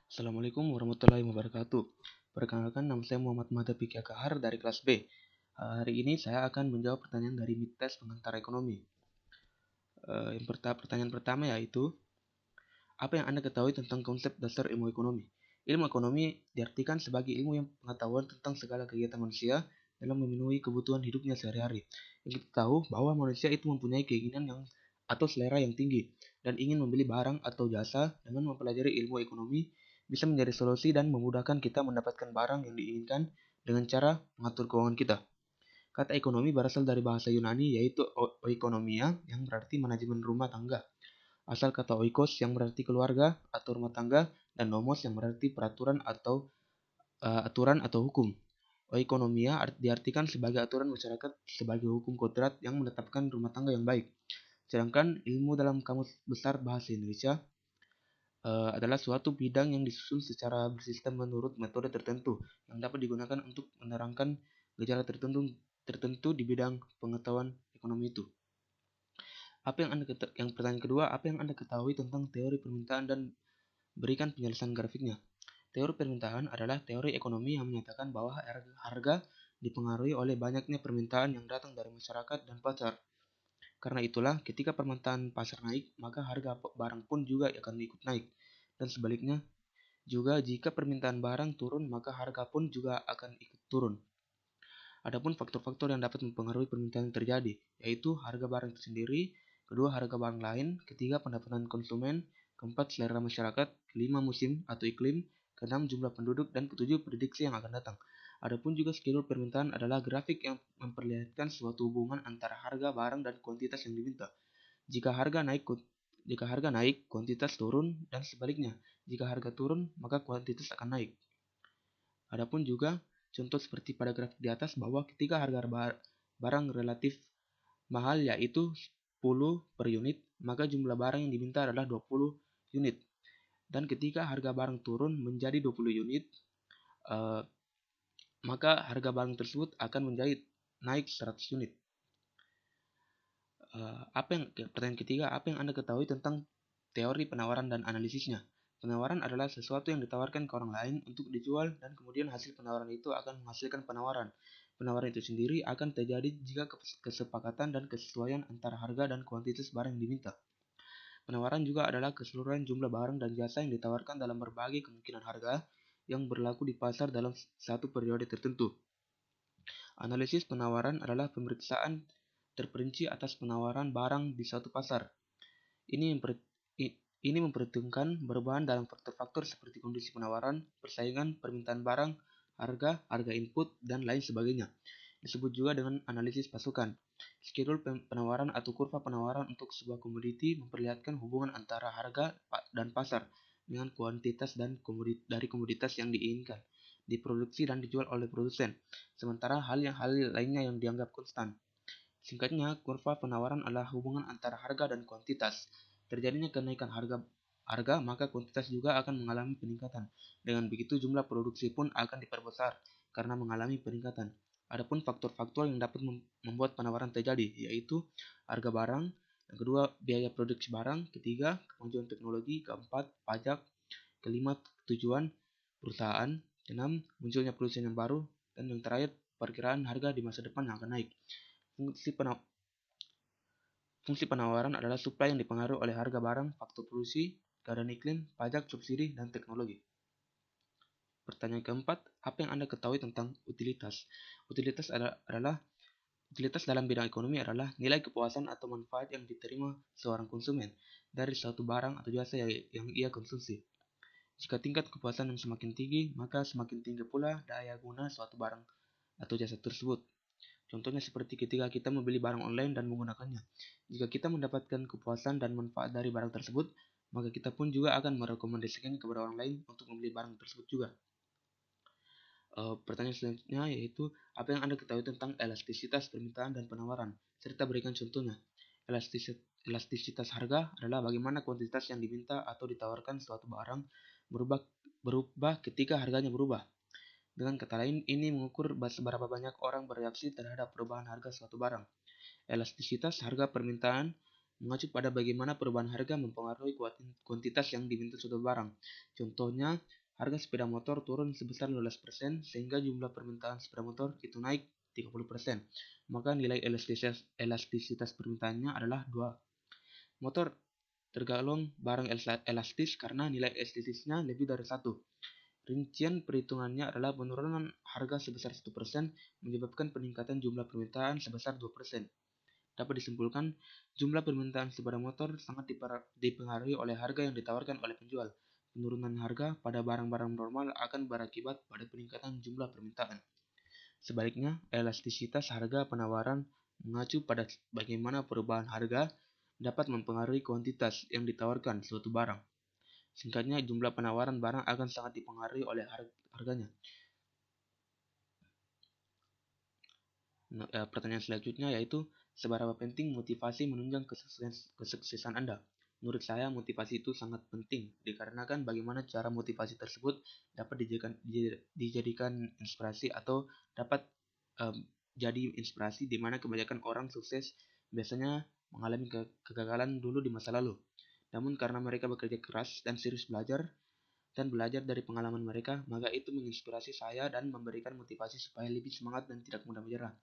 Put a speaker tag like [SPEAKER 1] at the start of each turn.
[SPEAKER 1] Assalamualaikum warahmatullahi wabarakatuh. Perkenalkan, nama saya Muhammad Madhabi Kahar dari kelas B. Hari ini saya akan menjawab pertanyaan dari Mites Pengantar Ekonomi. Pertanyaan pertama yaitu, apa yang Anda ketahui tentang konsep dasar ilmu ekonomi? Ilmu ekonomi diartikan sebagai ilmu yang pengetahuan tentang segala kegiatan manusia dalam memenuhi kebutuhan hidupnya sehari-hari. Yang kita tahu bahwa manusia itu mempunyai keinginan atau selera yang tinggi dan ingin membeli barang atau jasa. Dengan mempelajari ilmu ekonomi bisa menjadi solusi dan memudahkan kita mendapatkan barang yang diinginkan dengan cara mengatur keuangan kita. Kata ekonomi berasal dari bahasa Yunani yaitu oikonomia yang berarti manajemen rumah tangga. Asal kata oikos yang berarti keluarga atau rumah tangga dan nomos yang berarti peraturan atau aturan atau hukum. Oikonomia diartikan sebagai aturan masyarakat sebagai hukum kodrat yang menetapkan rumah tangga yang baik. Sedangkan ilmu dalam Kamus Besar Bahasa Indonesia adalah suatu bidang yang disusun secara bersistem menurut metode tertentu yang dapat digunakan untuk menerangkan gejala tertentu di bidang pengetahuan ekonomi itu. Pertanyaan kedua, apa yang Anda ketahui tentang teori permintaan dan berikan penjelasan grafiknya? Teori permintaan adalah teori ekonomi yang menyatakan bahwa harga dipengaruhi oleh banyaknya permintaan yang datang dari masyarakat dan pasar. Karena itulah, ketika permintaan pasar naik, maka harga barang pun juga akan ikut naik. Dan sebaliknya, juga jika permintaan barang turun, maka harga pun juga akan ikut turun. Adapun faktor-faktor yang dapat mempengaruhi permintaan yang terjadi, yaitu harga barang itu sendiri, kedua harga barang lain, ketiga pendapatan konsumen, keempat selera masyarakat, kelima musim atau iklim, keenam jumlah penduduk, dan ketujuh prediksi yang akan datang. Adapun juga schedule permintaan adalah grafik yang memperlihatkan suatu hubungan antara harga barang dan kuantitas yang diminta. Jika harga naik, kuantitas turun, dan sebaliknya. Jika harga turun, maka kuantitas akan naik. Adapun juga contoh seperti pada grafik di atas bahwa ketika harga barang relatif mahal yaitu 10 per unit, maka jumlah barang yang diminta adalah 20 unit. Dan ketika harga barang turun menjadi 20 unit, maka harga barang tersebut akan menjadi naik 100 unit. Pertanyaan ketiga, apa yang Anda ketahui tentang teori penawaran dan analisisnya? Penawaran adalah sesuatu yang ditawarkan ke orang lain untuk dijual dan kemudian hasil penawaran itu akan menghasilkan penawaran. Penawaran itu sendiri akan terjadi jika kesepakatan dan kesesuaian antara harga dan kuantitas barang yang diminta. Penawaran juga adalah keseluruhan jumlah barang dan jasa yang ditawarkan dalam berbagai kemungkinan harga yang berlaku di pasar dalam satu periode tertentu. Analisis penawaran adalah pemeriksaan terperinci atas penawaran barang di suatu pasar. Ini memperhitungkan perubahan dalam faktor-faktor seperti kondisi penawaran, persaingan, permintaan barang, harga input, dan lain sebagainya. Disebut juga dengan analisis pasukan. Schedule penawaran atau kurva penawaran untuk sebuah komoditi memperlihatkan hubungan antara harga dan pasar dengan kuantitas dari komoditas yang diinginkan, diproduksi dan dijual oleh produsen, sementara hal lainnya yang dianggap konstan. Singkatnya, kurva penawaran adalah hubungan antara harga dan kuantitas. Terjadinya kenaikan harga, maka kuantitas juga akan mengalami peningkatan. Dengan begitu, jumlah produksi pun akan diperbesar karena mengalami peningkatan. Adapun faktor-faktor yang dapat membuat penawaran terjadi, yaitu harga barang, yang kedua biaya produksi barang, ketiga kemajuan teknologi, keempat pajak, kelima tujuan perusahaan, keenam munculnya perusahaan yang baru, dan yang terakhir perkiraan harga di masa depan yang akan naik. Fungsi penawaran adalah supply yang dipengaruhi oleh harga barang, faktor produksi, keadaan iklim, pajak, subsidi, dan teknologi. Pertanyaan keempat, apa yang Anda ketahui tentang utilitas? Utilitas dalam bidang ekonomi adalah nilai kepuasan atau manfaat yang diterima seorang konsumen dari suatu barang atau jasa yang ia konsumsi. Jika tingkat kepuasan yang semakin tinggi, maka semakin tinggi pula daya guna suatu barang atau jasa tersebut. Contohnya seperti ketika kita membeli barang online dan menggunakannya. Jika kita mendapatkan kepuasan dan manfaat dari barang tersebut, maka kita pun juga akan merekomendasikannya kepada orang lain untuk membeli barang tersebut juga. Pertanyaan selanjutnya yaitu, apa yang Anda ketahui tentang elastisitas permintaan dan penawaran, serta berikan contohnya. Elastisitas harga adalah bagaimana kuantitas yang diminta atau ditawarkan suatu barang berubah ketika harganya berubah. Dengan kata lain, ini mengukur seberapa banyak orang bereaksi terhadap perubahan harga suatu barang. Elastisitas harga permintaan mengacu pada bagaimana perubahan harga mempengaruhi kuantitas yang diminta suatu barang. Contohnya, harga sepeda motor turun sebesar 15%, sehingga jumlah permintaan sepeda motor itu naik 30%. Maka nilai elastisitas permintaannya adalah 2. Motor tergolong barang elastis karena nilai estetisnya lebih dari 1. Rincian perhitungannya adalah penurunan harga sebesar 1% menyebabkan peningkatan jumlah permintaan sebesar 2%. Dapat disimpulkan, jumlah permintaan sepeda motor sangat dipengaruhi oleh harga yang ditawarkan oleh penjual. Penurunan harga pada barang-barang normal akan berakibat pada peningkatan jumlah permintaan. Sebaliknya, elastisitas harga penawaran mengacu pada bagaimana perubahan harga dapat mempengaruhi kuantitas yang ditawarkan suatu barang. Singkatnya, jumlah penawaran barang akan sangat dipengaruhi oleh harganya. Pertanyaan selanjutnya yaitu, seberapa penting motivasi menunjang kesuksesan Anda? Menurut saya, motivasi itu sangat penting, dikarenakan bagaimana cara motivasi tersebut dapat dijadikan inspirasi atau dapat jadi inspirasi, di mana kebanyakan orang sukses biasanya mengalami kegagalan dulu di masa lalu. Namun karena mereka bekerja keras dan serius belajar dari pengalaman mereka, maka itu menginspirasi saya dan memberikan motivasi supaya lebih semangat dan tidak mudah menyerah.